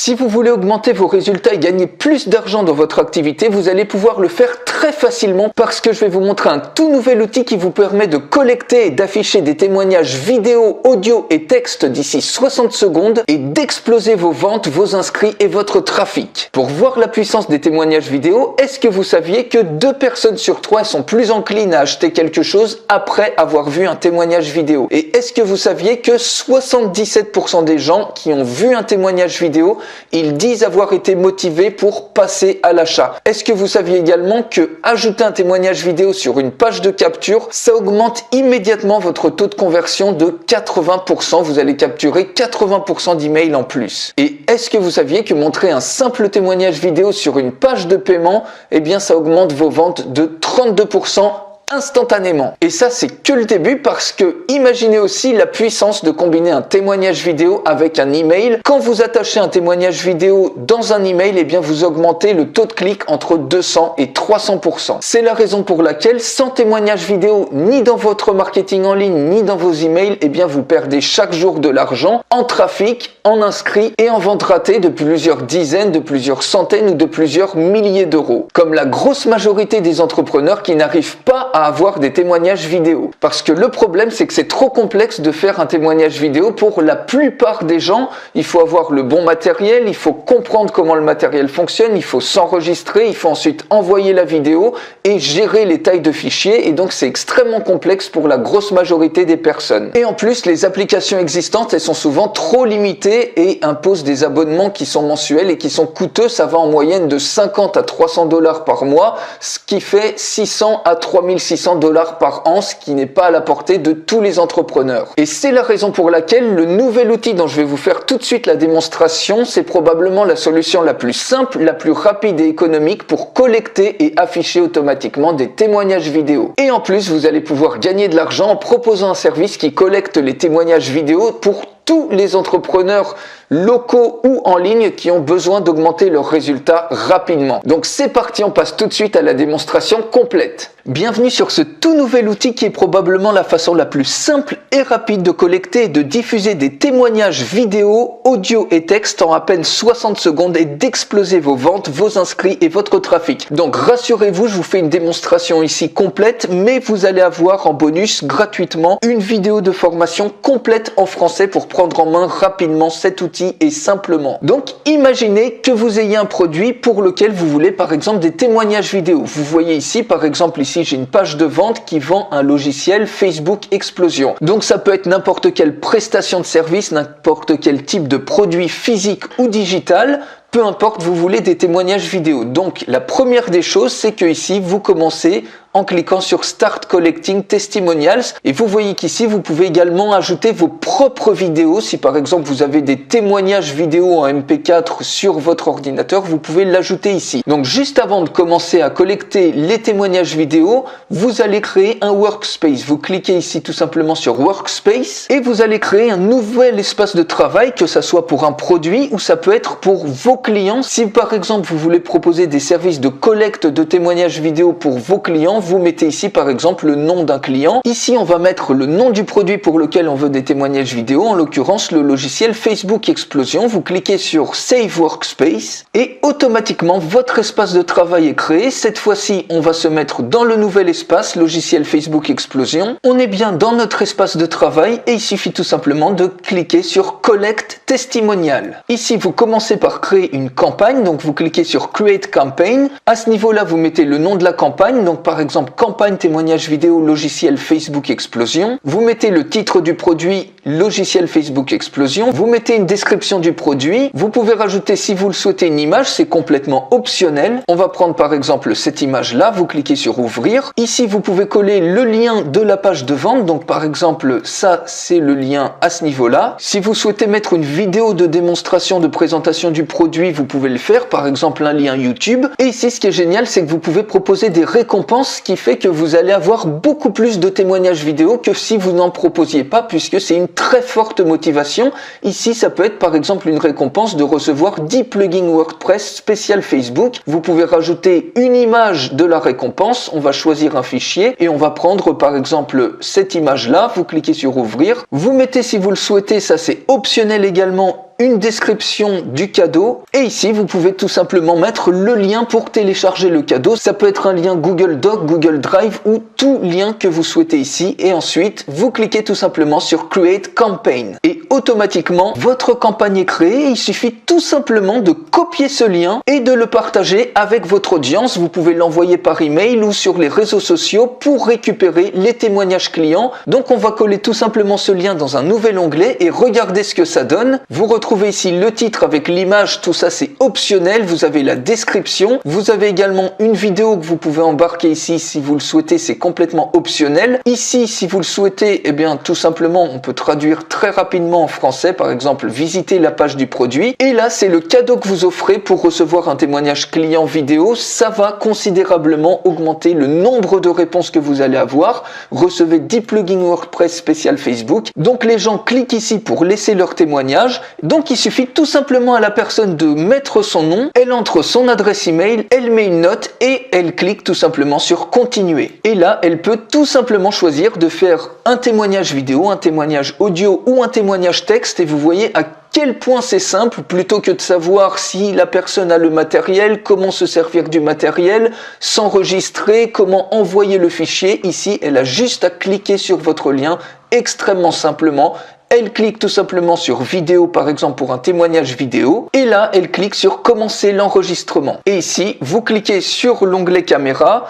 Si vous voulez augmenter vos résultats et gagner plus d'argent dans votre activité, vous allez pouvoir le faire très facilement parce que je vais vous montrer un tout nouvel outil qui vous permet de collecter et d'afficher des témoignages vidéo, audio et texte d'ici 60 secondes et d'exploser vos ventes, vos inscrits et votre trafic. Pour voir la puissance des témoignages vidéo, est-ce que vous saviez que 2 personnes sur 3 sont plus enclines à acheter quelque chose après avoir vu un témoignage vidéo? Et est-ce que vous saviez que 77% des gens qui ont vu un témoignage vidéo, ils disent avoir été motivés pour passer à l'achat? Est-ce que vous saviez également que ajouter un témoignage vidéo sur une page de capture, ça augmente immédiatement votre taux de conversion de 80%. Vous allez capturer 80% d'emails en plus. Et est-ce que vous saviez que montrer un simple témoignage vidéo sur une page de paiement, eh bien ça augmente vos ventes de 32% instantanément. Et ça, c'est que le début parce que imaginez aussi la puissance de combiner un témoignage vidéo avec un email. Quand vous attachez un témoignage vidéo dans un email, eh bien vous augmentez le taux de clic entre 200 et 300%. C'est la raison pour laquelle sans témoignage vidéo ni dans votre marketing en ligne ni dans vos emails, eh bien vous perdez chaque jour de l'argent en trafic, en inscrits et en ventes ratées de plusieurs dizaines, de plusieurs centaines ou de plusieurs milliers d'euros. Comme la grosse majorité des entrepreneurs qui n'arrivent pas à avoir des témoignages vidéo. Parce que le problème, c'est que c'est trop complexe de faire un témoignage vidéo pour la plupart des gens. Il faut avoir le bon matériel, il faut comprendre comment le matériel fonctionne, il faut s'enregistrer, il faut ensuite envoyer la vidéo et gérer les tailles de fichiers. Et donc, c'est extrêmement complexe pour la grosse majorité des personnes. Et en plus, les applications existantes, elles sont souvent trop limitées et imposent des abonnements qui sont mensuels et qui sont coûteux. Ça va en moyenne de 50 à 300 $ par mois, ce qui fait 600 à 3600 $ par an, ce qui n'est pas à la portée de tous les entrepreneurs. Et c'est la raison pour laquelle le nouvel outil dont je vais vous faire tout de suite la démonstration, c'est probablement la solution la plus simple, la plus rapide et économique pour collecter et afficher automatiquement des témoignages vidéo. Et en plus, vous allez pouvoir gagner de l'argent en proposant un service qui collecte les témoignages vidéo pour tous les entrepreneurs locaux ou en ligne qui ont besoin d'augmenter leurs résultats rapidement. Donc c'est parti, on passe tout de suite à la démonstration complète. Bienvenue sur ce tout nouvel outil qui est probablement la façon la plus simple et rapide de collecter et de diffuser des témoignages vidéo, audio et texte en à peine 60 secondes et d'exploser vos ventes, vos inscrits et votre trafic. Donc rassurez-vous, je vous fais une démonstration ici complète, mais vous allez avoir en bonus gratuitement une vidéo de formation complète en français pour prendre en main rapidement cet outil et simplement. Donc imaginez que vous ayez un produit pour lequel vous voulez par exemple des témoignages vidéo. Vous voyez ici par exemple j'ai une page de vente qui vend un logiciel Facebook Explosion. Donc ça peut être n'importe quelle prestation de service, n'importe quel type de produit physique ou digital. Peu importe, vous voulez des témoignages vidéo. Donc la première des choses, c'est que ici vous commencez en cliquant sur Start Collecting Testimonials et vous voyez qu'ici vous pouvez également ajouter vos propres vidéos. Si par exemple vous avez des témoignages vidéo en MP4 sur votre ordinateur, vous pouvez l'ajouter ici. Donc juste avant de commencer à collecter les témoignages vidéo, vous allez créer un workspace. Vous cliquez ici tout simplement sur Workspace et vous allez créer un nouvel espace de travail, que ça soit pour un produit ou ça peut être pour vos clients. Si par exemple vous voulez proposer des services de collecte de témoignages vidéo pour vos clients, vous mettez ici par exemple le nom d'un client. Ici on va mettre le nom du produit pour lequel on veut des témoignages vidéo, en l'occurrence le logiciel Facebook Explosion. Vous cliquez sur Save Workspace et automatiquement votre espace de travail est créé. Cette fois-ci on va se mettre dans le nouvel espace logiciel Facebook Explosion. On est bien dans notre espace de travail et il suffit tout simplement de cliquer sur Collect Testimonial. Ici vous commencez par créer une campagne, donc vous cliquez sur Create Campaign. À ce niveau-là vous mettez le nom de la campagne, donc par exemple campagne témoignage vidéo logiciel Facebook Explosion. Vous mettez le titre du produit logiciel Facebook Explosion. Vous mettez une description du produit. Vous pouvez rajouter si vous le souhaitez une image, c'est complètement optionnel. On va prendre par exemple cette image-là. Vous cliquez sur ouvrir. Ici vous pouvez coller le lien de la page de vente. Donc par exemple ça c'est le lien à ce niveau-là. Si vous souhaitez mettre une vidéo de démonstration de présentation du produit, vous pouvez le faire. Par exemple un lien YouTube. Et ici ce qui est génial, c'est que vous pouvez proposer des récompenses, ce qui fait que vous allez avoir beaucoup plus de témoignages vidéo que si vous n'en proposiez pas, puisque c'est une très forte motivation. Ici, ça peut être par exemple une récompense de recevoir 10 plugins WordPress spécial Facebook. Vous pouvez rajouter une image de la récompense. On va choisir un fichier et on va prendre par exemple cette image-là. Vous cliquez sur ouvrir. Vous mettez si vous le souhaitez, ça c'est optionnel également, une description du cadeau et ici vous pouvez tout simplement mettre le lien pour télécharger le cadeau. Ça peut être un lien Google Doc, Google Drive ou tout lien que vous souhaitez ici et ensuite vous cliquez tout simplement sur Create Campaign et automatiquement votre campagne est créée. Il suffit tout simplement de copier ce lien et de le partager avec votre audience. Vous pouvez l'envoyer par email ou sur les réseaux sociaux pour récupérer les témoignages clients. Donc on va coller tout simplement ce lien dans un nouvel onglet et regardez ce que ça donne. Vous retrouvez ici le titre avec l'image, tout ça c'est optionnel. Vous avez la description, vous avez également une vidéo que vous pouvez embarquer ici si vous le souhaitez, c'est complètement optionnel. Ici si vous le souhaitez, eh bien tout simplement on peut traduire très rapidement en français, par exemple visiter la page du produit. Et là c'est le cadeau que vous offrez pour recevoir un témoignage client vidéo. Ça va considérablement augmenter le nombre de réponses que vous allez avoir. Recevez 10 plugins WordPress spécial Facebook. Donc les gens cliquent ici pour laisser leur témoignage. Donc il suffit tout simplement à la personne de mettre son nom, elle entre son adresse email, elle met une note et elle clique tout simplement sur continuer. Et là, elle peut tout simplement choisir de faire un témoignage vidéo, un témoignage audio ou un témoignage texte et vous voyez à quel point c'est simple, plutôt que de savoir si la personne a le matériel, comment se servir du matériel, s'enregistrer, comment envoyer le fichier. Ici, elle a juste à cliquer sur votre lien extrêmement simplement. Elle clique tout simplement sur vidéo par exemple pour un témoignage vidéo et là elle clique sur commencer l'enregistrement. Et ici vous cliquez sur l'onglet caméra,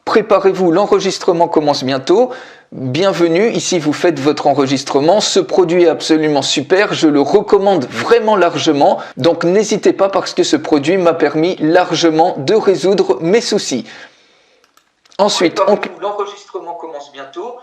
préparez-vous, l'enregistrement commence bientôt. Bienvenue, ici vous faites votre enregistrement, ce produit est absolument super, je le recommande vraiment largement, donc n'hésitez pas parce que ce produit m'a permis largement de résoudre mes soucis. Ensuite, l'enregistrement commence bientôt.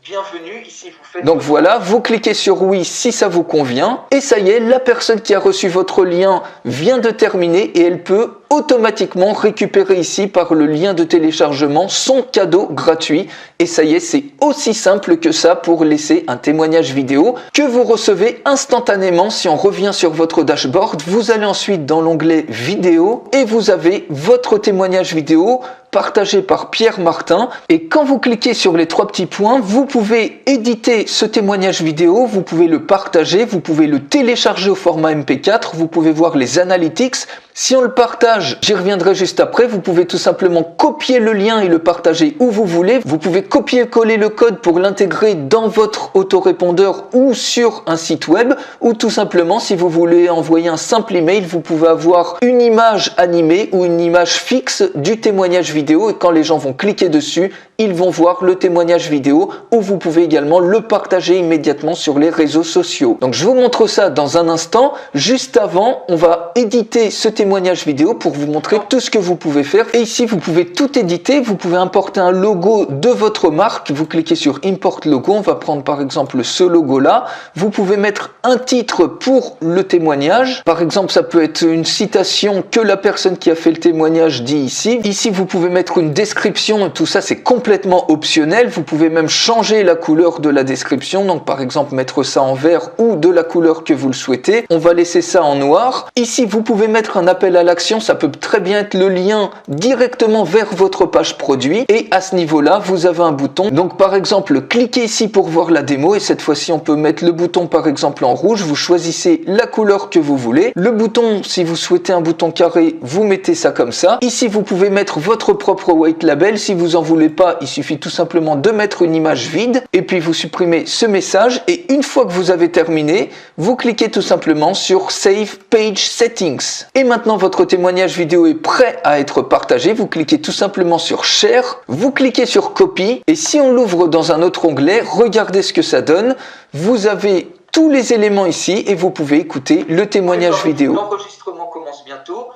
Bienvenue, ici vous faites... Donc voilà, vous cliquez sur oui si ça vous convient et ça y est, la personne qui a reçu votre lien vient de terminer et elle peut automatiquement récupérer ici par le lien de téléchargement son cadeau gratuit. Et ça y est, c'est aussi simple que ça pour laisser un témoignage vidéo que vous recevez instantanément. Si on revient sur votre dashboard, vous allez ensuite dans l'onglet vidéo et vous avez votre témoignage vidéo partagé par Pierre Martin. Et quand vous cliquez sur les trois petits points, vous pouvez éditer ce témoignage vidéo, vous pouvez le partager, vous pouvez le télécharger au format MP4, vous pouvez voir les analytics. Si on le partage, j'y reviendrai juste après, vous pouvez tout simplement copier le lien et le partager où vous voulez. Vous pouvez copier-coller le code pour l'intégrer dans votre autorépondeur ou sur un site web. Ou tout simplement, si vous voulez envoyer un simple email, vous pouvez avoir une image animée ou une image fixe du témoignage vidéo. Et quand les gens vont cliquer dessus, ils vont voir le témoignage vidéo ou vous pouvez également le partager immédiatement sur les réseaux sociaux. Donc je vous montre ça dans un instant. Juste avant, on va éditer ce témoignage vidéo pour vous montrer tout ce que vous pouvez faire. Et ici, vous pouvez tout éditer. Vous pouvez importer un logo de votre marque. Vous cliquez sur Import Logo. On va prendre par exemple ce logo-là. Vous pouvez mettre un titre pour le témoignage. Par exemple, ça peut être une citation que la personne qui a fait le témoignage dit ici. Ici, vous pouvez mettre une description. Tout ça, c'est complètement optionnel. Vous pouvez même changer la couleur de la description. Donc, par exemple, mettre ça en vert ou de la couleur que vous le souhaitez. On va laisser ça en noir. Ici, vous pouvez mettre un appel à l'action. Ça peut très bien être le lien directement vers votre page produit. Et à ce niveau-là, vous avez un bouton. Donc, par exemple, cliquez ici pour voir la démo. Et cette fois-ci, on peut mettre le bouton, par exemple, en rouge. Vous choisissez la couleur que vous voulez. Le bouton, si vous souhaitez un bouton carré, vous mettez ça comme ça. Ici, vous pouvez mettre votre propre white label. Si vous en voulez pas, il suffit tout simplement de mettre une image vide et puis vous supprimez ce message et une fois que vous avez terminé, vous cliquez tout simplement sur Save Page Settings. Et maintenant votre témoignage vidéo est prêt à être partagé. Vous cliquez tout simplement sur Share, vous cliquez sur Copy et si on l'ouvre dans un autre onglet, regardez ce que ça donne. Vous avez tous les éléments ici et vous pouvez écouter le témoignage vidéo. L'enregistrement commence bientôt.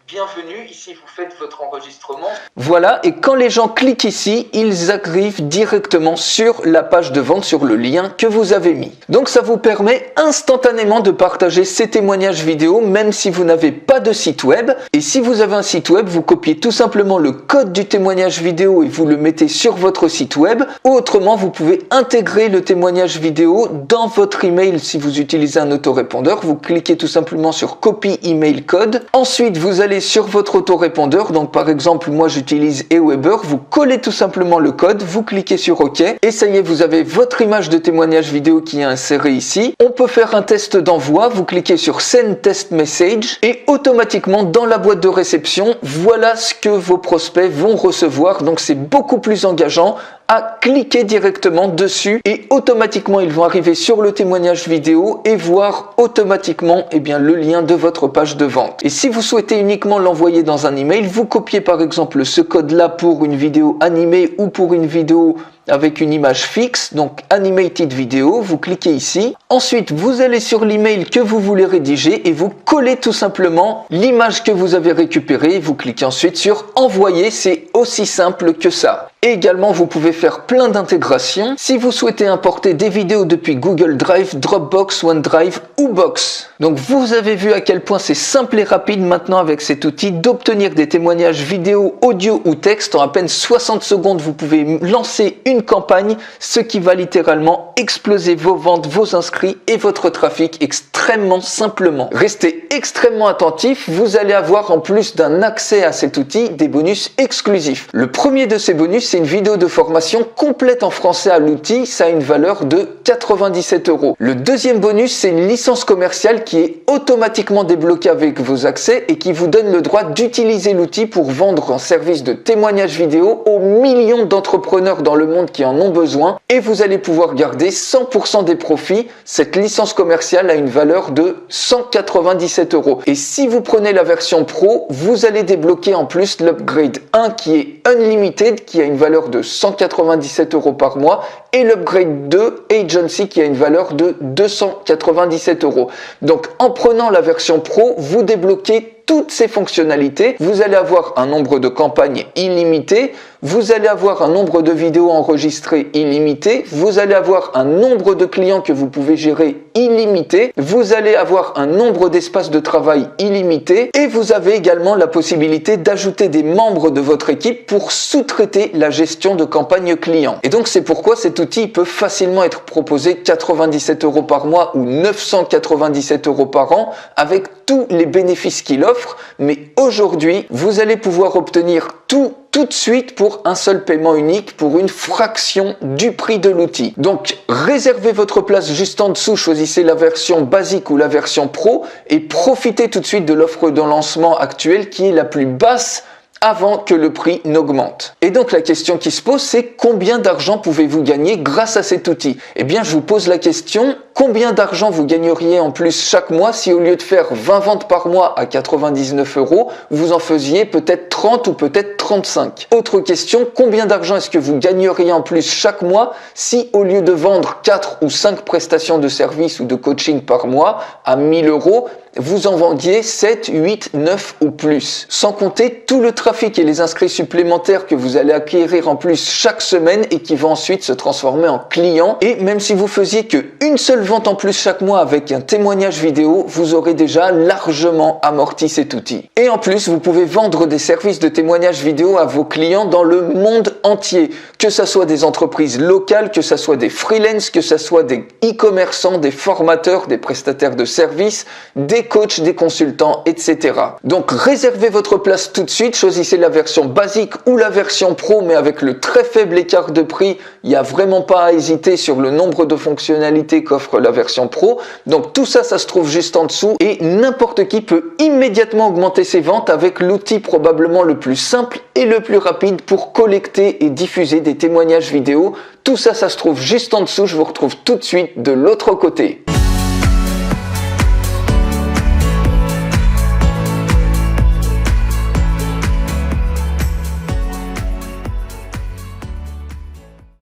Bienvenue, ici vous faites votre enregistrement. Voilà, et quand les gens cliquent ici, ils arrivent directement sur la page de vente, sur le lien que vous avez mis. Donc ça vous permet instantanément de partager ces témoignages vidéo, même si vous n'avez pas de site web. Et si vous avez un site web, vous copiez tout simplement le code du témoignage vidéo et vous le mettez sur votre site web. Ou autrement, vous pouvez intégrer le témoignage vidéo dans votre email si vous utilisez un autorépondeur. Vous cliquez tout simplement sur Copy Email Code. Ensuite, vous allez sur votre autorépondeur, donc par exemple moi j'utilise Aweber, vous collez tout simplement le code, vous cliquez sur OK et ça y est, vous avez votre image de témoignage vidéo qui est insérée ici. On peut faire un test d'envoi, vous cliquez sur Send Test Message et automatiquement dans la boîte de réception, voilà ce que vos prospects vont recevoir, donc c'est beaucoup plus engageant à cliquer directement dessus et automatiquement ils vont arriver sur le témoignage vidéo et voir automatiquement le lien de votre page de vente. Et si vous souhaitez uniquement l'envoyer dans un email, vous copiez par exemple ce code là pour une vidéo animée ou pour une vidéo avec une image fixe, donc Animated Video, vous cliquez ici. Ensuite, vous allez sur l'email que vous voulez rédiger et vous collez tout simplement l'image que vous avez récupérée. Vous cliquez ensuite sur Envoyer, c'est aussi simple que ça. Et également, vous pouvez faire plein d'intégrations si vous souhaitez importer des vidéos depuis Google Drive, Dropbox, OneDrive ou Box. Donc vous avez vu à quel point c'est simple et rapide maintenant avec cet outil d'obtenir des témoignages vidéo, audio ou texte. En à peine 60 secondes, vous pouvez lancer une campagne, ce qui va littéralement exploser vos ventes, vos inscrits et votre trafic extrêmement simplement. Restez extrêmement attentifs, vous allez avoir en plus d'un accès à cet outil des bonus exclusifs. Le premier de ces bonus, c'est une vidéo de formation complète en français à l'outil, ça a une valeur de 97 €. Le deuxième bonus, c'est une licence commerciale qui est automatiquement débloquée avec vos accès et qui vous donne le droit d'utiliser l'outil pour vendre un service de témoignage vidéo aux millions d'entrepreneurs dans le monde qui en ont besoin et vous allez pouvoir garder 100% des profits. Cette licence commerciale a une valeur de 197 €. Et si vous prenez la version pro, vous allez débloquer en plus l'upgrade 1 qui est unlimited, qui a une valeur de 197 € par mois et l'upgrade 2 Agency qui a une valeur de 297 €. Donc en prenant la version pro, vous débloquez toutes ces fonctionnalités. Vous allez avoir un nombre de campagnes illimité, vous allez avoir un nombre de vidéos enregistrées illimité, vous allez avoir un nombre de clients que vous pouvez gérer illimité, vous allez avoir un nombre d'espaces de travail illimité et vous avez également la possibilité d'ajouter des membres de votre équipe pour sous-traiter la gestion de campagnes clients. Et donc c'est pourquoi cet outil peut facilement être proposé 97 € par mois ou 997 € par an avec tous les bénéfices qu'il offre. Mais aujourd'hui, vous allez pouvoir obtenir tout de suite pour un seul paiement unique pour une fraction du prix de l'outil. Donc réservez votre place juste en dessous, choisissez la version basique ou la version pro et profitez tout de suite de l'offre de lancement actuelle qui est la plus basse avant que le prix n'augmente. Et donc la question qui se pose, c'est combien d'argent pouvez-vous gagner grâce à cet outil? Eh bien je vous pose la question, combien d'argent vous gagneriez en plus chaque mois si au lieu de faire 20 ventes par mois à 99 €, vous en faisiez peut-être 30 ou peut-être 35? Autre question, combien d'argent est-ce que vous gagneriez en plus chaque mois si au lieu de vendre 4 ou 5 prestations de services ou de coaching par mois à 1000 €, vous en vendiez 7, 8, 9 ou plus. Sans compter tout le trafic et les inscrits supplémentaires que vous allez acquérir en plus chaque semaine et qui vont ensuite se transformer en clients. Et même si vous faisiez qu'une seule vente en plus chaque mois avec un témoignage vidéo, vous aurez déjà largement amorti cet outil. Et en plus, vous pouvez vendre des services de témoignage vidéo à vos clients dans le monde entier. Que ce soit des entreprises locales, que ce soit des freelances, que ce soit des e-commerçants, des formateurs, des prestataires de services, des coachs, des consultants, etc. Donc réservez votre place tout de suite, choisissez la version basique ou la version pro, mais avec le très faible écart de prix, il n'y a vraiment pas à hésiter sur le nombre de fonctionnalités qu'offre la version pro. Donc tout ça, ça se trouve juste en dessous et n'importe qui peut immédiatement augmenter ses ventes avec l'outil probablement le plus simple et le plus rapide pour collecter et diffuser des témoignages vidéo. Tout ça, ça se trouve juste en dessous. Je vous retrouve tout de suite de l'autre côté.